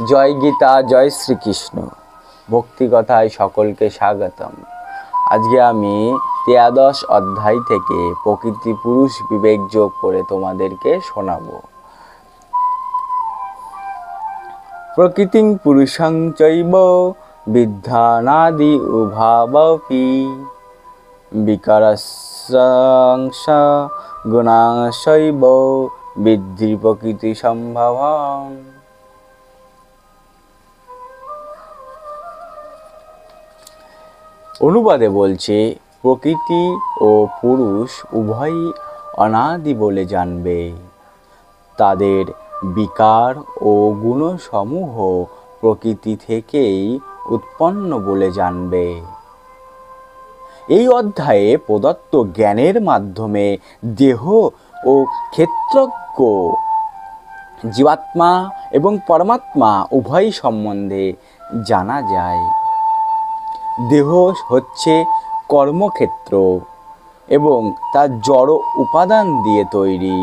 জয় গীতা, জয় শ্রীকৃষ্ণ। ভক্তিকথায় সকলকে স্বাগতম। আজকে আমি 13 অধ্যায় থেকে প্রকৃতি পুরুষ বিবেক যোগ করে তোমাদেরকে শোনাবো। প্রকৃতিং পুরুষং চৈব বিদ্যানাদি উভাবপি বিকারস্যাংশ গুণাশৈব বিদ্ধি প্রকৃতি সম্ভবম। অনুবাদে বলছে, প্রকৃতি ও পুরুষ উভয়ই অনাদি বলে জানবে। তাদের বিকার ও গুণসমূহ প্রকৃতি থেকেই উৎপন্ন বলে জানবে। এই অধ্যায়ে প্রদত্ত জ্ঞানের মাধ্যমে দেহ ও ক্ষেত্রজ্ঞ জীবাত্মা এবং পরমাত্মা উভয় সম্বন্ধে জানা যায়। দেহ হচ্ছে কর্মক্ষেত্র এবং তার জড় উপাদান দিয়ে তৈরি।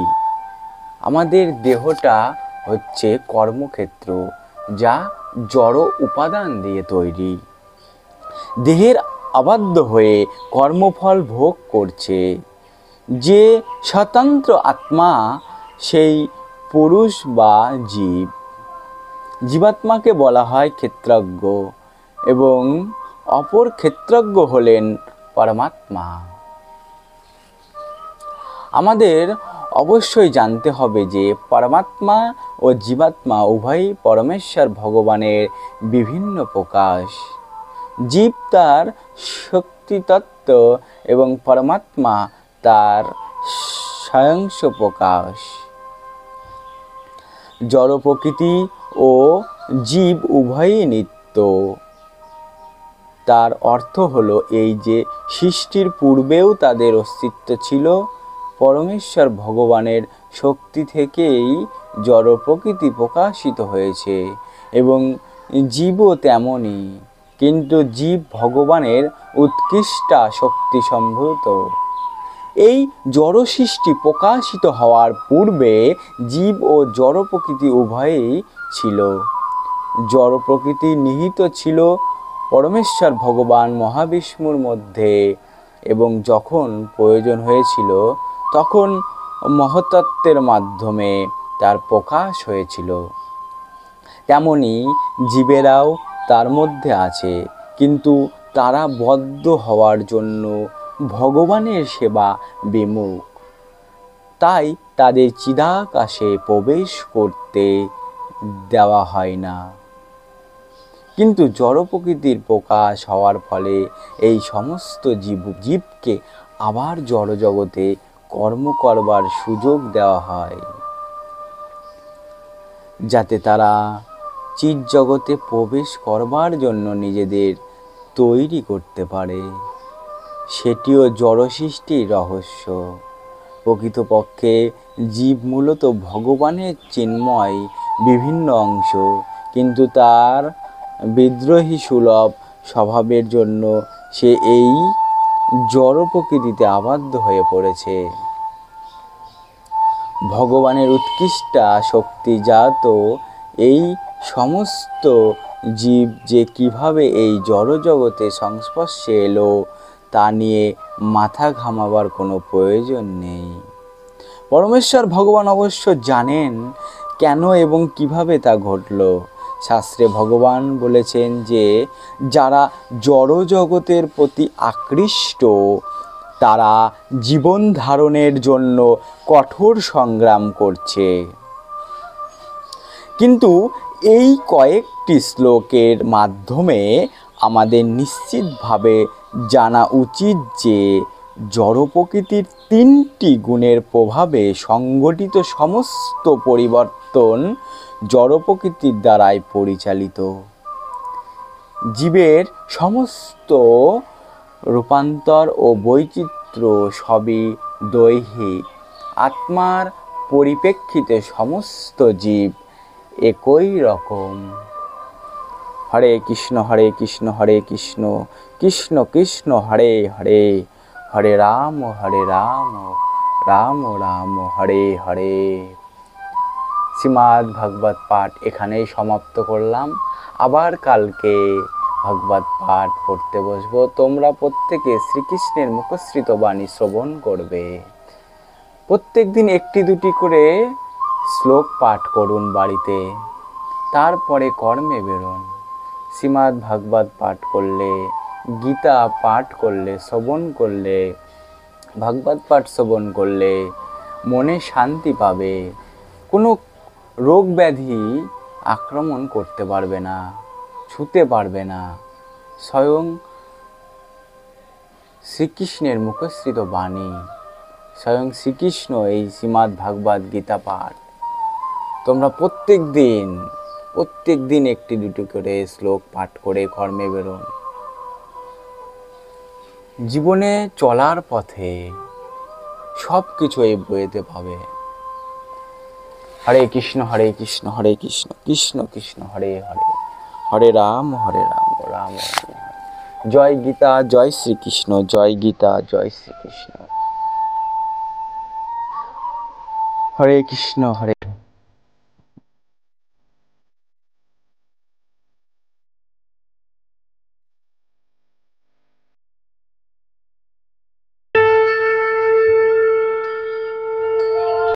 আমাদের দেহটা হচ্ছে কর্মক্ষেত্র, যা জড় উপাদান দিয়ে তৈরি। দেহের আবদ্ধ হয়ে কর্মফল ভোগ করছে যে স্বতন্ত্র আত্মা, সেই পুরুষ বা জীব। জীবাত্মাকে বলা হয় ক্ষেত্রজ্ঞ এবং অপর ক্ষেত্রজ্ঞ হলেন পরমাত্মা। আমাদের অবশ্যই জানতে হবে যে পরমাত্মা ও জীবাত্মা উভয়ই পরমেশ্বর ভগবানের বিভিন্ন প্রকাশ। জীব তার শক্তিতত্ত্ব এবং পরমাত্মা তার স্বয়ংস প্রকাশ। জড় প্রকৃতি ও জীব উভয়ই নিত্য। তার অর্থ হলো এই যে সৃষ্টির পূর্বেও তাদের অস্তিত্ব ছিল। পরমেশ্বর ভগবানের শক্তি থেকেই জড় প্রকৃতি প্রকাশিত হয়েছে এবং জীবও তেমনই, কিন্তু জীব ভগবানের উৎকৃষ্ট শক্তি সম্ভূত। এই জড় সৃষ্টি প্রকাশিত হওয়ার পূর্বে জীব ও জড় প্রকৃতি উভয়ই ছিল। জড় প্রকৃতি নিহিত ছিল পরমেশ্বর ভগবান মহাবিষ্ণুর মধ্যে এবং যখন প্রয়োজন হয়েছিল তখন মহত্ত্বের মাধ্যমে তার প্রকাশ হয়েছিল। তেমনি জীবেরাও তার মধ্যে আছে, কিন্তু তারা বদ্ধ হওয়ার জন্য ভগবানের সেবা বিমুখ। তাই তাদের চিদাকাশে প্রবেশ করতে দেওয়া হয় না। কিন্তু জড় প্রকৃতির প্রকাশ হওয়ার ফলে এই সমস্ত জীবকে আবার জড় জগতে কর্ম করবার সুযোগ দেওয়া হয়, যাতে তারা চিৎ জগতে প্রবেশ করবার জন্য নিজেদের তৈরি করতে পারে। সেটিও জড় সৃষ্টির রহস্য। প্রকৃতপক্ষে জীব মূলত ভগবানের চিন্ময় বিভিন্ন অংশ, কিন্তু তার বিদ্রোহী সুলভ স্বভাবের জন্য সে এই জড় প্রকৃতিতে আবদ্ধ হয়ে পড়েছে। ভগবানের উৎকৃষ্ট শক্তিজাত এই সমস্ত জীব যে কিভাবে এই জড় জগতে সংস্পর্শে এলো তা নিয়ে মাথা ঘামাবার কোনো প্রয়োজন নেই। পরমেশ্বর ভগবান অবশ্য জানেন কেন এবং কিভাবে তা ঘটল। শাস্ত্রে ভগবান বলেছেন যে যারা জড় জগতের প্রতি আকৃষ্ট তারা জীবন ধারণের জন্য কঠোর সংগ্রাম করছে। কিন্তু এই কয়েকটি শ্লোকের মাধ্যমে আমাদের নিশ্চিতভাবে জানা উচিত যে জড় প্রকৃতির 3টি গুণের প্রভাবে সংগঠিত সমস্ত পরিবর্তন জড় প্রকৃতির দ্বারাই পরিচালিত। জীবের সমস্ত রূপান্তর ও বৈচিত্র্য সবই দৈহিক। আত্মার পরিপ্রেক্ষিতে সমস্ত জীব একই রকম। হরে কৃষ্ণ হরে কৃষ্ণ কৃষ্ণ কৃষ্ণ হরে হরে, হরে রাম রাম রাম হরে হরে। শ্রীমদ্ ভাগবত পাঠ এখানেই সমাপ্ত করলাম। আবার কালকে ভাগবত পাঠ পড়তে বসবো। তোমরা প্রত্যেকে শ্রীকৃষ্ণের মুখশ্রিত বাণী শ্রবণ করবে। প্রত্যেক দিন একটি দুটি করে শ্লোক পাঠ করুন বাড়িতে, তারপরে কর্মে বেরোন। শ্রীমদ্ ভাগবত পাঠ করলে, গীতা পাঠ করলে, শ্রবণ করলে, ভাগবত পাঠ শ্রবণ করলে মনে শান্তি পাবে। কোনো রোগ ব্যাধি আক্রমণ করতে পারবে না, ছুঁতে পারবে না। স্বয়ং শ্রীকৃষ্ণের মুখশ্রিত বাণী, স্বয়ং শ্রীকৃষ্ণ এই শ্রীমদ্ ভাগবত গীতা পাঠ তোমরা প্রত্যেক দিন একটি দুটি করে শ্লোক পাঠ করে কর্মে বেরোন। জীবনে চলার পথে সব কিছু এই বইতে পাবে। হরে কৃষ্ণ হরে কৃষ্ণ হরে কৃষ্ণ কৃষ্ণ কৃষ্ণ হরে হরে, হরে রাম রাম রাম। জয় গীতা, জয় শ্রীকৃষ্ণ, জয় গীতা, জয় শ্রীকৃষ্ণ। হরে কৃষ্ণ হরে